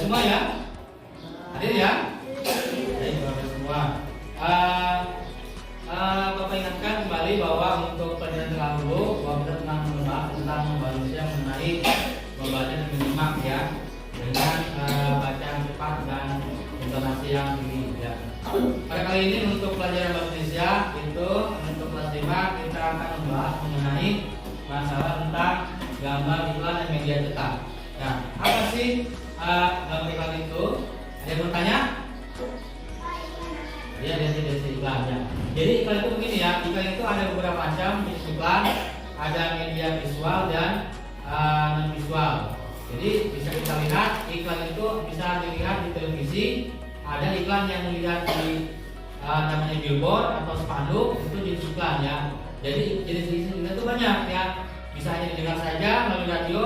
semua ya? Hadir ya? Baik, Bapak semua. Bapak ingatkan kembali bahwa untuk pelajaran terdahulu bahwa kita pernah membahas tentang manusia mengenai membaca dan menyimak ya, dengan bacaan cepat dan intonasi yang tinggi ya. Pada kali ini untuk pelajaran bahasa Indonesia itu untuk kelas 5 kita akan membahas mengenai masalah tentang gambar iklan dan media cetak. Nah, apa sih gambar iklan itu? Ada yang bertanya? Ya, definisi iklan ya. Jadi iklan itu begini ya, iklan itu ada beberapa macam jenis iklan, ada media visual dan non visual. Jadi bisa kita lihat iklan itu bisa dilihat di televisi, ada iklan yang dilihat di namanya billboard atau spanduk, itu jenis iklan ya. Jadi jenis iklan itu banyak ya. Bisa hanya didengar saja melalui radio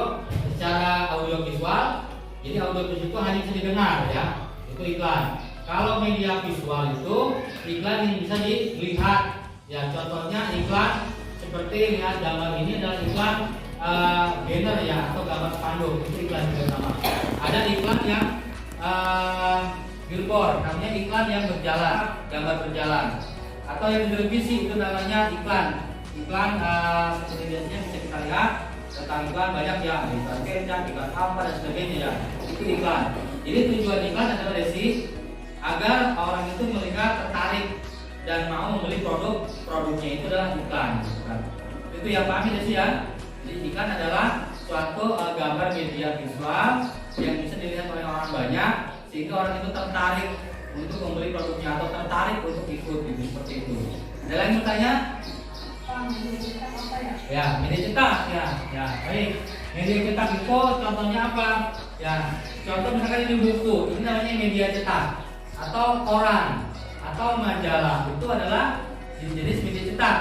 secara audio visual. Jadi audio visual itu hanya bisa didengar ya. Itu iklan. Kalau media visual itu iklan yang bisa dilihat. Ya, contohnya iklan seperti lihat gambar ini adalah iklan banner ya atau gambar spanduk, itu iklan juga sama. Ada iklan yang billboard, namanya iklan yang berjalan, gambar berjalan. Atau yang di televisi itu namanya iklan. Iklan seperti biasanya bisa kita lihat tentang iklan banyak ya, iklan kecap, iklan apa dan sebagainya ya. Itu iklan. Jadi tujuan iklan adalah agar orang itu melihat, tertarik dan mau membeli produknya, itu adalah iklan. Itu yang paham ya sih ya. Jadi iklan adalah suatu gambar media visual yang bisa dilihat oleh orang banyak sehingga orang itu tertarik untuk membeli produknya atau tertarik untuk ikut gitu, seperti itu. Ada lagi yang bertanya? Ya, media cetak ya. Ya, baik. Media cetak itu contohnya apa? Ya, contoh misalkan ini buku, ini namanya media cetak atau koran atau majalah, itu adalah jenis media cetak.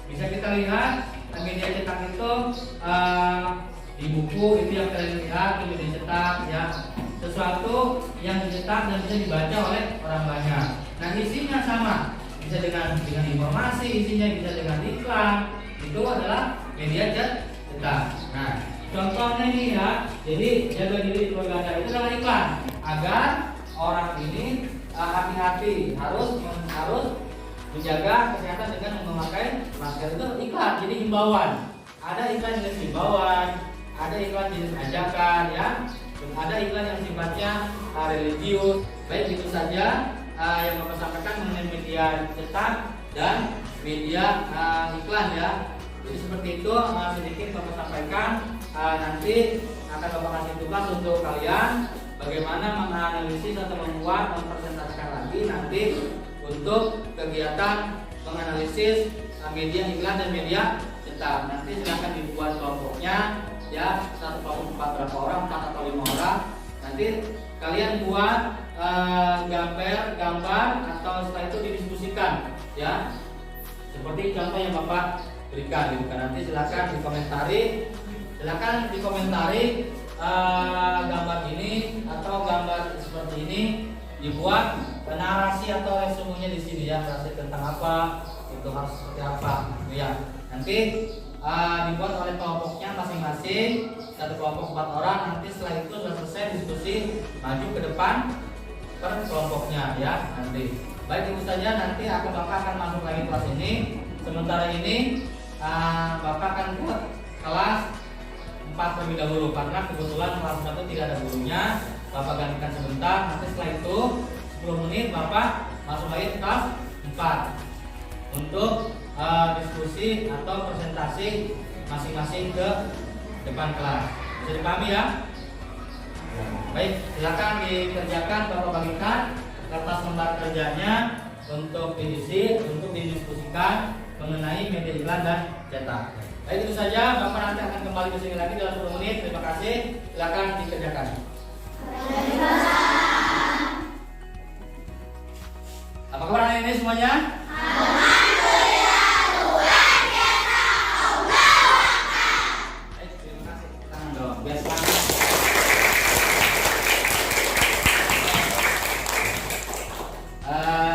Bisa kita lihat media cetak itu di buku itu yang kalian lihat di media cetak ya, sesuatu yang dicetak dan bisa dibaca oleh orang banyak. Nah, isinya sama, bisa dengan informasi, isinya bisa dengan iklan, itu adalah media cetak. Nah, contohnya ini ya, jadi jaga diri keluarga Anda itu adalah iklan agar orang ini hati-hati harus menjaga kesehatan dengan memakai masker, itu iklan. Jadi himbauan, ada iklan jenis himbauan, ada iklan jenis ajakan ya, ada iklan yang sifatnya religius. Baik, itu saja yang Bapak sampaikan mengenai media cetak dan media iklan ya. Jadi seperti itu sedikit Bapak sampaikan. Nanti akan Bapak kasih tugas untuk kalian bagaimana menganalisis atau mempresentasikan lagi nanti untuk kegiatan menganalisis media iklan dan media cetak. Nanti silakan dibuat kelompoknya ya, satu kelompok berapa orang, 4 atau 5 orang. Nanti kalian buat gambar atau setelah itu didiskusikan ya, seperti contoh yang Bapak berikan gitu kan. Nanti silakan dikomentari gambar ini atau gambar seperti ini, dibuat narasi atau resumenya di sini ya, narasi tentang apa, itu harus seperti apa gitu ya. Nanti dibuat oleh kelompoknya masing-masing, satu kelompok 4 orang. Nanti setelah itu sudah selesai diskusi, maju ke depan per kelompoknya ya nanti. Baik, itu saja. Nanti Bapak akan masuk lagi kelas ini. Sementara ini Bapak akan buat kelas 4 terlebih dahulu karena kebetulan kelas 1 tidak ada gurunya. Bapak gantikan sebentar. Nanti setelah itu 10 menit Bapak masuk lagi ke kelas 4 untuk diskusi atau presentasi masing-masing ke depan kelas. Bisa dipahami ya? Baik, silakan dikerjakan. Bapak bagikan kertas lembar kerjanya untuk diisi, untuk didiskusikan mengenai media iklan dan cetak. Baik, itu saja. Bapak nanti akan kembali ke sini lagi dalam 10 menit. Terima kasih. Silakan dikerjakan. Apa kabar hari ini semuanya?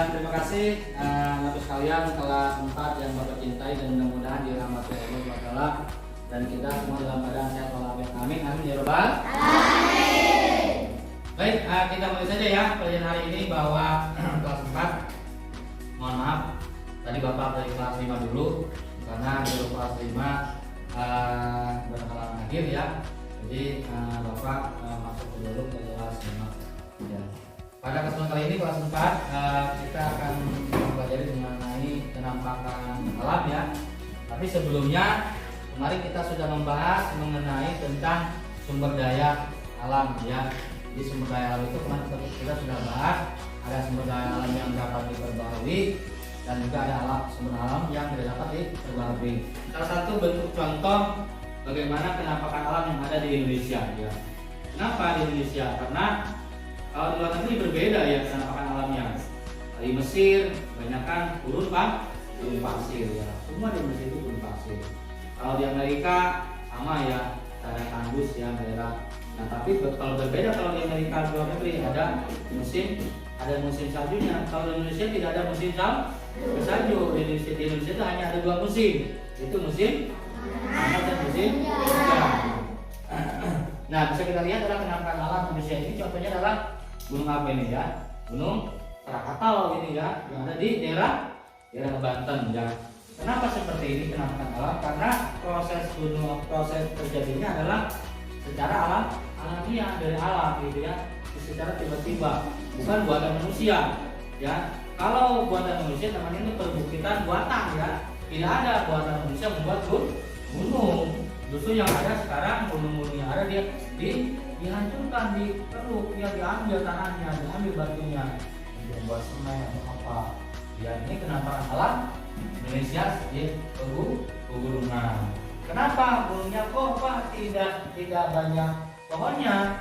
Terima kasih Bapak sekalian, kelas 4 yang Bapak cintai dan mudah-mudahan dirahmati Allah SWT dan kita semua dalam keadaan sehat walafiat. Amin, amin ya rabbal alamin. Baik, kita mulai saja ya pelajaran hari ini bahwa kelas 4. Mohon maaf, tadi Bapak dari kelas 5 dulu karena dulu kelas 5 berhalangan hadir ya. Jadi Bapak masuk dulu ke kelas 5 ya. Pada kesempatan kali ini kelas 4 kita akan mempelajari mengenai penampakan alam ya. Tapi sebelumnya kemarin kita sudah membahas mengenai tentang sumber daya alam ya. Di sumber daya alam itu kemarin kita sudah bahas ada sumber daya alam yang dapat diperbarui dan juga ada sumber alam yang tidak dapat diperbarui. Salah satu bentuk contoh bagaimana penampakan alam yang ada di Indonesia ya. Kenapa di Indonesia? Karena kalau di luar negeri berbeda ya penampakan alamnya. Di Mesir kebanyakan gurun pasir ya. Semua di Mesir itu gurun pasir. Kalau di Amerika sama ya, daerah tandus ya daerah. Nah tapi kalau berbeda kalau di Amerika luar negeri ada musim saljunya. Kalau di Indonesia tidak ada musim salju. Di Indonesia itu hanya ada 2 musim, itu musim panas dan musim hujan. Nah bisa kita lihat adalah penampakan alam Indonesia ini contohnya adalah gunung apa ini ya? Gunung Krakatau ini ya, yang ada di daerah Banten ya. Kenapa seperti ini penampakan alam? Karena proses terjadinya adalah secara alamiah dari alam gitu ya, secara tiba-tiba, bukan buatan manusia ya. Kalau buatan manusia namanya itu perbukitan buatan ya, tidak ada buatan manusia membuat gunung. Justru yang ada sekarang gunung-gunung yang ada dia dihancurkan, dikeruk, ya diambil tanahnya, diambil batunya, dibuat semen atau apa. Ya ini penampakan alam Indonesia di pegunungan. Kenapa gunungnya kok tidak banyak pohonnya,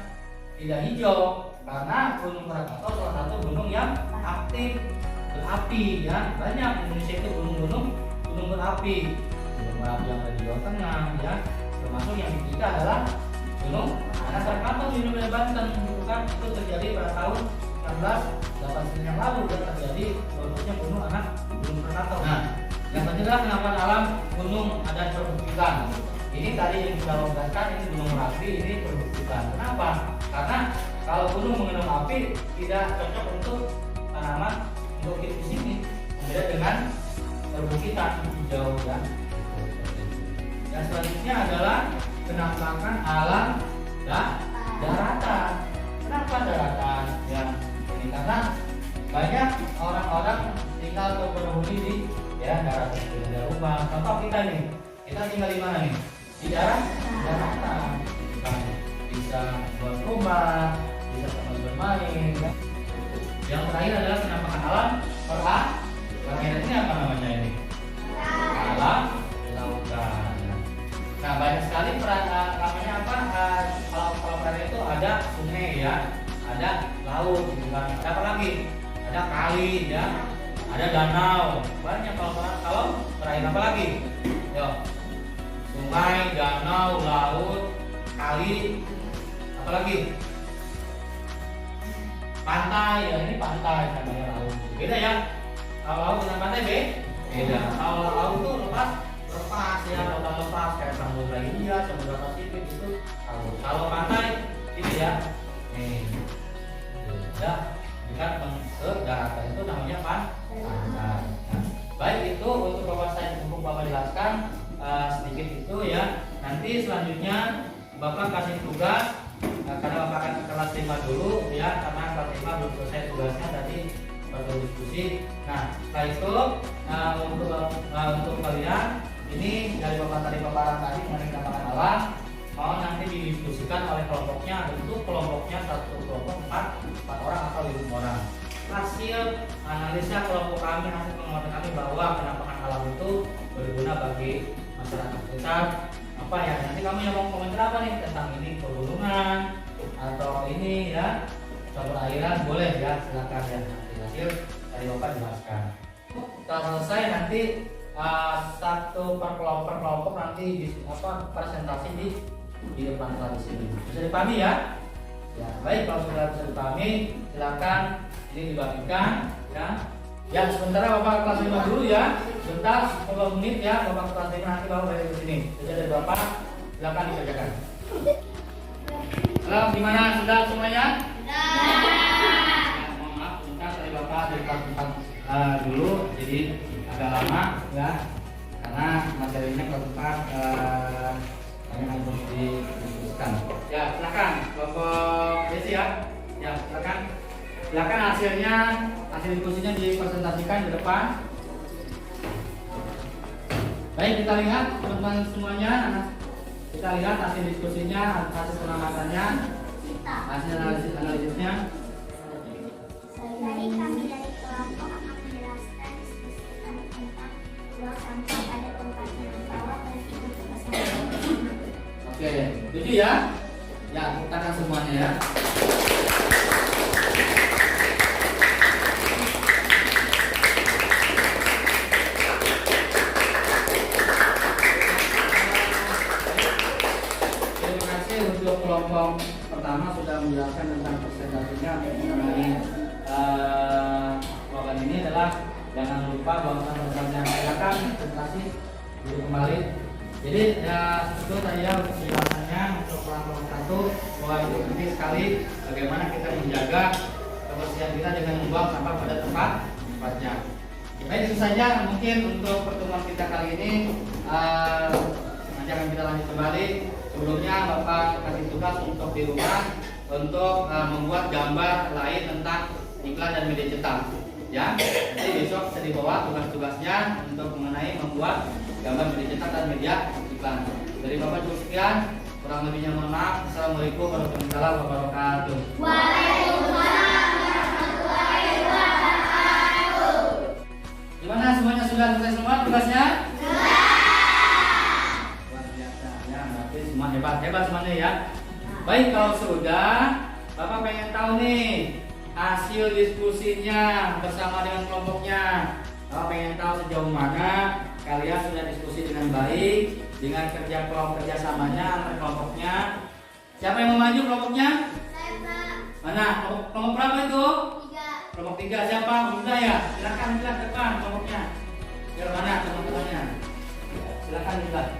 tidak hijau? Karena Gunung Krakatau salah satu gunung yang aktif berapi ya. Banyak di Indonesia itu gunung berapi. Gunung berapi yang ada di Jawa Tengah ya. Termasuk yang ketiga adalah Gunung Anak Krakatau di Banten. Bukan itu terjadi pada tahun 1989 yang lalu dan terjadi bentuknya Gunung Krakatau. Nah, yang kedua adalah penampakan alam gunung ada perbukitan. Ini tadi yang kita longgarkan, ini gunung Merapi, ini perbukitan. Kenapa? Karena kalau gunung mengandung api tidak cocok untuk tanaman untuk hidup di sini. Berbeda dengan perbukitan hijau ya. Yang selanjutnya adalah penampakan alam daratan. Kenapa daratan? Ya, ini karena banyak orang-orang tinggal atau berhuni di ya darat itu ada rumah. Contoh kita nih, kita tinggal di mana nih? Di daratan. Bisa buat rumah, bisa tempat bermain. Ya. Yang terakhir adalah penampakan alam bagian ini apa namanya ini? Alam lautan. Nah banyak sekali namanya apa? Kalau perairan itu ada sungai ya, ada laut, bukan? Ada apa lagi? Ada kali ya. Ada danau, banyak kalau perairan apa lagi? Yo, sungai, danau, laut, kali, apa lagi? Pantai, ya ini pantai namanya laut. Beda ya. Kalau laut dengan pantai beda. Kalau laut itu lepas ya, lautan lepas kayak Samudra Hindia, Samudra Pasifik itu laut. Kalau pantai ini ya, nih, ya. Jika ke daratan itu namanya pantai. Baik itu untuk Bapak jelaskan sedikit itu ya. Nanti selanjutnya Bapak kasih tugas karena Bapak akan ke kelas 5 dulu ya, karena kelas 5 belum selesai tugasnya tadi baru diskusi. Nah setelah itu untuk kalian ini dari paparan tadi mengenai penampakan alam mau nanti didiskusikan oleh kelompoknya. Bentuk kelompoknya satu kelompok 4 orang atau 5 orang. Hasil analisa kelompok kami, hasil pengamatan kami bahwa penampakan alam itu berguna bagi masyarakat kita. Apa ya? Nanti kamu yang mau komentar apa nih tentang ini pegunungan atau ini ya atau perairan boleh ya, silakan ya. Nanti hasil dari Bapak jelaskan. Setelah selesai nanti satu per kelompok nanti presentasi di depan kelas di sini. Bisa dipahami ya? Ya, baik kalau sudah bisa dipahami, silakan ini dibagikan ya. Ya, sementara Bapak kelas 5 dulu ya. Sebentar 10 menit ya Bapak kelas 5 nanti baru dari sini. Kerja dari Bapak, silakan dikerjakan. Halo, gimana? Sudah semuanya? Sudah. dulu, jadi agak lama ya, karena materinya keempat banyak untuk didiskusikan. Ya silakan kelompok Desi ya, silakan hasil diskusinya dipresentasikan di depan. Baik, kita lihat teman-teman semuanya, kita lihat hasil diskusinya, hasil pengamatannya, hasil analisisnya. Tadi kami dari kelompok akan menjelaskan diskusi kami tentang buang sampah pada tempatnya bawah dan ikut bersama. Oke, setuju ya? Ya, bukan semuanya ya. Terima kasih untuk kelompok pertama sudah menjelaskan tentang presentasinya mengenai slogan ini adalah jangan lupa bahwa sampah. Silakan presentasi dulu kembali. Jadi ya itu tadi ya untuk penjelasannya untuk kelompok satu, bahwa itu penting sekali bagaimana kita menjaga kebersihan kita dengan membuang sampah pada tempatnya. Baik, itu saja mungkin untuk pertemuan kita kali ini. Nanti akan kita lanjut kembali. Sebelumnya Bapak kasih tugas untuk di rumah untuk membuat gambar lain tentang iklan dan media cetak. Ya, jadi besok bisa dibawa tugas-tugasnya untuk mengenai membuat gambar media cetak dan media iklan. Dari Bapak cukup sekian, kurang lebihnya mohon maaf. Assalamualaikum warahmatullahi wabarakatuh. Waalaikumsalam warahmatullahi wabarakatuh. Gimana, semuanya sudah selesai semua tugasnya? Luar biasa ya, berarti semua hebat semuanya ya. Baik, kalau sudah, Bapak pengen tahu nih hasil diskusinya bersama dengan kelompoknya. Bapak pengen tahu sejauh mana kalian sudah diskusi dengan baik, dengan kerjasamanya antar kelompoknya. Siapa yang mau maju kelompoknya? Saya Pak. Mana? Kelompok berapa itu? 3. Kelompok 3 siapa? Bunda ya? Silakan bilang depan kelompoknya. Biar mana teman-temannya? Silakan bilang.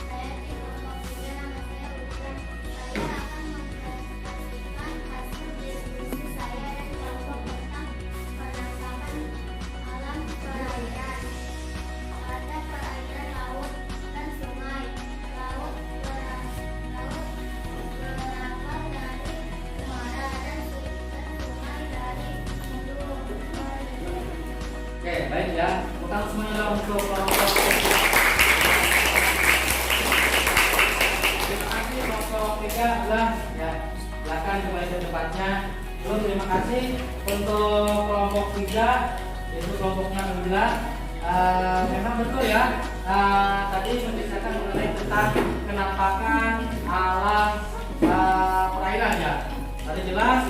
Saya di kelompok 3, nama saya Ujan. Saya akan mempresentasikan hasil diskusi saya dan kelompok tentang penangkapan alam perairan. Ada perairan laut dan sungai. Laut berasal dari muara dan sungai dari hulu. Oke, baik ya. Utang semuanya untuk kelompok. Terima kasih kelompok 3 adalah ya. Silakan kembali ke tempatnya. Terus terima kasih untuk kelompok 3 yaitu kelompoknya Alhamdulillah. Memang betul ya. Tadi menceritakan mengenai tentang kenampakan alam perairan ya. Tadi jelas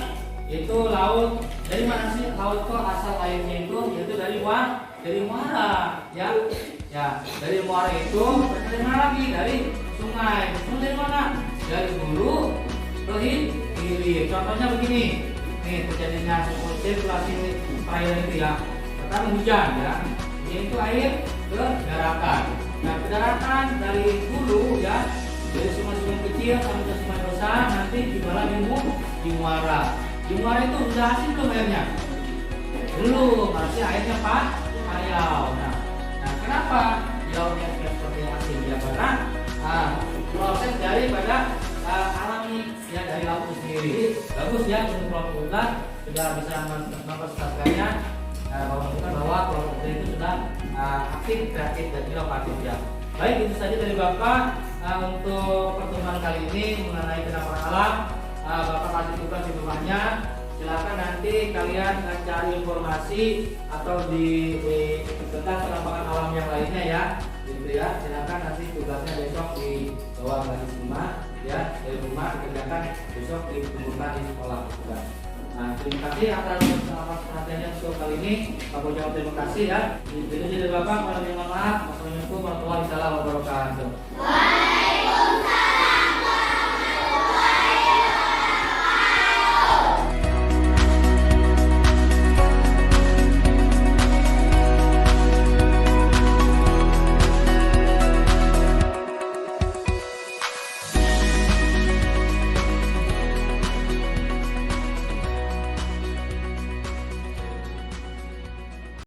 itu laut. Dari mana sih laut kok asal airnya itu? Yaitu dari muara ya. Ya, dari muara itu dari mana lagi? Dari sungai. Sungai dari mana? Dari hulu ke hilir. Contohnya begini. Nih terjadinya sirkulasi perairan itu ya. Pertama hujan ya. Itu air ke daratan. Nah, ke daratan dari hulu ya, dari sungai-sungai kecil sampai ke sungai besar, nanti dibalah di muara. Di muara itu sudah asin belum airnya? Belum, masih airnya payau. Nah, kenapa di lautnya seperti asin? Ya karena proses daripada alami ya dari laut itu sendiri. Bagus ya untuk kelompok kita sudah bisa mempresentasikannya. Bahwa kelompok itu sudah aktif, kreatif dan inovatif ya. Baik, itu saja dari Bapak untuk pertemuan kali ini mengenai kenampakan alam. Bapak kasih tugas di rumahnya. Silakan nanti kalian cari informasi atau di tentang kenampakan alam yang lainnya ya, gitu ya. Silakan nanti tugasnya besok dibawa lagi di rumah ya, dari rumah dikerjakan besok dikumpulkan di sekolah juga. Nah, terima kasih atas perhatiannya untuk kali ini. Bapak jawab terima kasih ya. Itu dari Bapak, mohon maaf.